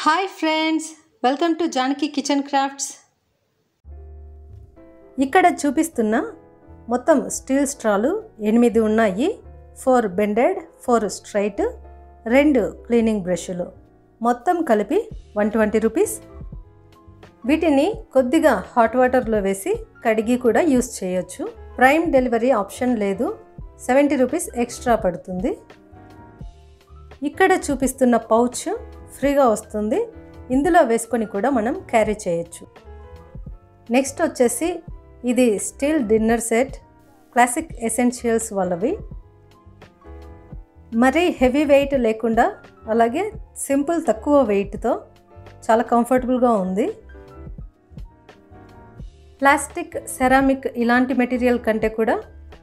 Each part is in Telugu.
Hi friends, welcome to Janaki kitchen crafts. ఇక్కడ చూపిస్తున్న మొత్తం స్టీల్ స్ట్రాలు 8 ఉన్నాయి. 4 బెండెడ్, 4 స్ట్రైట్, 2 క్లీనింగ్ బ్రష్లు, మొత్తం కలిపి 120 రూపీస్. వీటిని కొద్దిగా హాట్ వాటర్లో వేసి కడిగి కూడా యూస్ చేయొచ్చు. ప్రైమ్ డెలివరీ ఆప్షన్ లేదు, 70 రూపీస్ ఎక్స్ట్రా పడుతుంది. ఇక్కడ చూపిస్తున్న పౌచ్ ఫ్రీగా వస్తుంది, ఇందులో వేసుకొని కూడా మనం క్యారీ చేయొచ్చు. నెక్స్ట్ వచ్చేసి ఇది steel dinner set, classic essentials వాళ్ళవి. మరీ హెవీ వెయిట్ లేకుండా అలాగే సింపుల్ తక్కువ వెయిట్తో చాలా కంఫర్టబుల్గా ఉంది. ప్లాస్టిక్, సెరామిక్ ఇలాంటి మెటీరియల్ కంటే కూడా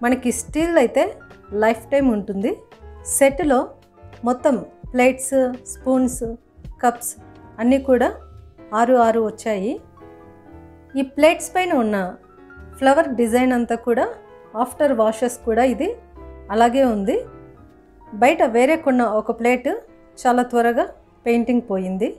మనకి స్టీల్ అయితే లైఫ్ టైం ఉంటుంది. సెట్లో మొత్తం ప్లేట్స్, స్పూన్స్, కప్స్ అన్నీ కూడా 6 వచ్చాయి. ఈ ప్లేట్స్ పైన ఉన్న ఫ్లవర్ డిజైన్ అంతా కూడా ఆఫ్టర్ వాషెస్ కూడా ఇది అలాగే ఉంది. బయట వేరే కొన్న ఒక ప్లేట్ చాలా త్వరగా పెయింటింగ్ పోయింది.